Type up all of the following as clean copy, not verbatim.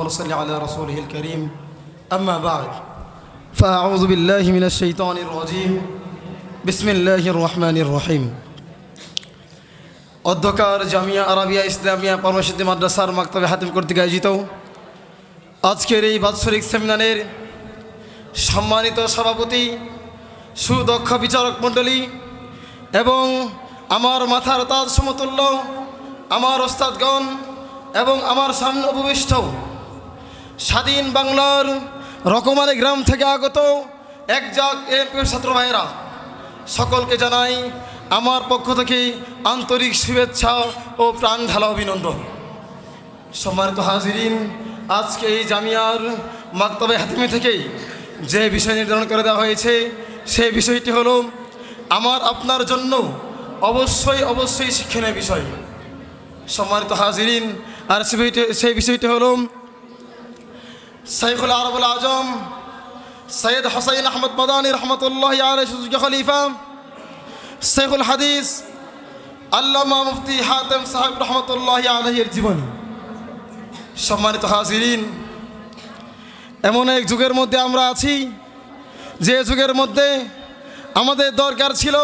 ونصلي على رسوله الكريم أما بعد فأعوذ بالله من الشيطان الرجيم بسم الله الرحمن الرحيم অধ্যকার Jamia Arabia Islamia পরমশিদ্দি মাদ্রাসার মাকতাবে হাতিম কর্তৃক আয়োজিত আজকের এই বাৎসরিক সেমিনারের সম্মানিত সভাপতি, সুদক্ষ বিচারক মণ্ডলী এবং আমার মাথার তাজ সমতুল্য আমার ওস্তাদগণ এবং আমার সামনে উপবিষ্ট স্বাধীন বাংলার রকমারি গ্রাম থেকে আগত একজাক এমপির ছাত্র ভাইয়েরা, সকলকে জানাই আমার পক্ষ থেকে আন্তরিক শুভেচ্ছা ও প্রাণ ঢালা অভিনন্দন। সম্মানিত হাজিরিন, আজকে এই জামিয়ার মাকতাবে হাতিমি থেকে যে বিষয় নির্ধারণ করে দেওয়া হয়েছে সেই বিষয়টি হলো আমার আপনার জন্য অবশ্যই শিক্ষণীয় বিষয়। সম্মানিত হাজিরিন, আর সেই বিষয়টি হলো শাইখুল আরবুল আজম সৈয়দ হুসাইন আহমদ মাদানী রহমতুল্লাহি আলাইহি খলিফা শেখুল হাদিস আল্লামা মুফতি হাতেম সাহেব রহমতুল্লাহি আলাইহির জীবনী। সম্মানিত হাজিরিন, এমন এক যুগের মধ্যে আমরা আছি যে যুগের মধ্যে আমাদের দরকার ছিল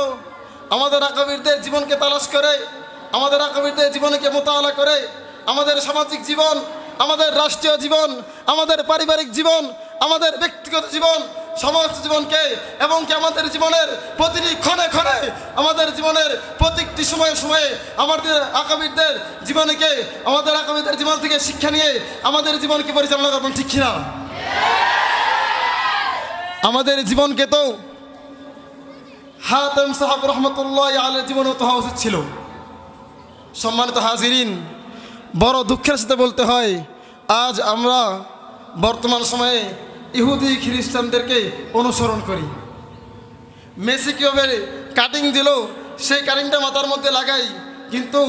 আমাদের আকাবিরদের জীবনকে তালাশ করে, আমাদের আকাবিরদের জীবনকে মোতালা করে আমাদের সামাজিক জীবন, আমাদের রাষ্ট্রীয় জীবন, আমাদের পারিবারিক জীবন, আমাদের ব্যক্তিগত জীবন, সমস্ত জীবনকে এবং কি আমাদের জীবনের প্রতিটি ক্ষণে ক্ষণে, আমাদের জীবনের প্রত্যেকটি সময়ে সময়ে আমাদের আকাবিরদের জীবনকে, আমাদের আকাবিরদের জীবন থেকে শিক্ষা নিয়ে আমাদের জীবনকে পরিচালনা করবেন, ঠিক কিনা? আমাদের জীবনকে তো হাতেম সাহেব রহমতুল্লাহি আলাইহির জীবনে তো হওয়া উচিত ছিল। সম্মানিত হাজিরিন, বড় দুঃখের সাথে বলতে হয় আজ আমরা বর্তমান সময়ে ইহুদি খ্রিস্টানদেরকে অনুসরণ করি। মেসি কীভাবে কাটিং দিল সেই কাটিংটা মাথার মধ্যে লাগাই, কিন্তু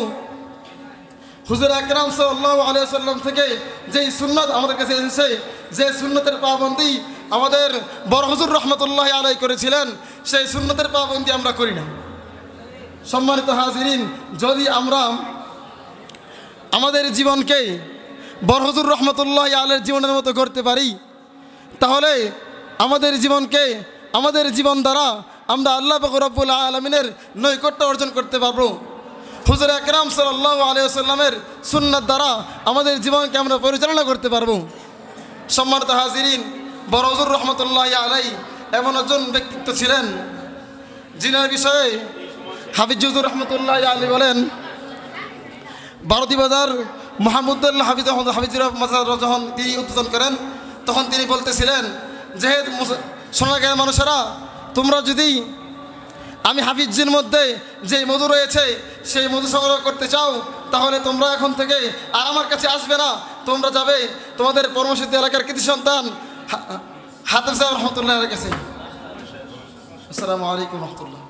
হুজুর আকরাম সাল্লাল্লাহু আলাইহি ওয়াসাল্লাম থেকে যেই সুন্নাত আমাদের কাছে এসেছে, যে সুন্নতের পাবন্দি আমাদের বড় হুজুর রহমতুল্লাহি আলাইহি করেছিলেন, সেই সুন্নতের পাবন্দি আমরা করি না। সম্মানিত হাজিরিন, যদি আমরা আমাদের জীবনকে বড় হুজুর রহমতুল্লাহি আলাইহির জীবনের মতো করতে পারি, তাহলে আমাদের জীবনকে, আমাদের জীবন দ্বারা আমরা আল্লাহ পাক রব্বুল আলামিনের নৈকট্য অর্জন করতে পারবো। হুজুর আকরাম সাল্লাল্লাহু আলাইহি ওয়াসাল্লামের সুন্নাত দ্বারা আমাদের জীবনকে আমরা পরিচালনা করতে পারবো। সম্মানিত হাজিরিন, বড় হুজুর রহমতুল্লাহি আলাইহি এমন একজন ব্যক্তিত্ব ছিলেন যিনার বিষয়ে হাফিজ হুজুর রহমতুল্লাহি আলাইহি বলেন, ভারতী বাজার মোহাম্মদুল্লাহ হাফিজুর মাজার যখন তিনি উদ্বোধন করেন তখন তিনি বলতেছিলেন যে সোনারগাঁয়ের মানুষেরা, তোমরা যদি আমি হাফিজজির মধ্যে যে মধু রয়েছে সেই মধু সংগ্রহ করতে চাও, তাহলে তোমরা এখন থেকে আর আমার কাছে আসবে না, তোমরা যাবে তোমাদের পরমসিদ্ধি এলাকার কৃতি সন্তান হাতেম সাহেব রহমতুল্লাহ কাছে। আসসালামু আলাইকুম রহমতুল্লাহ।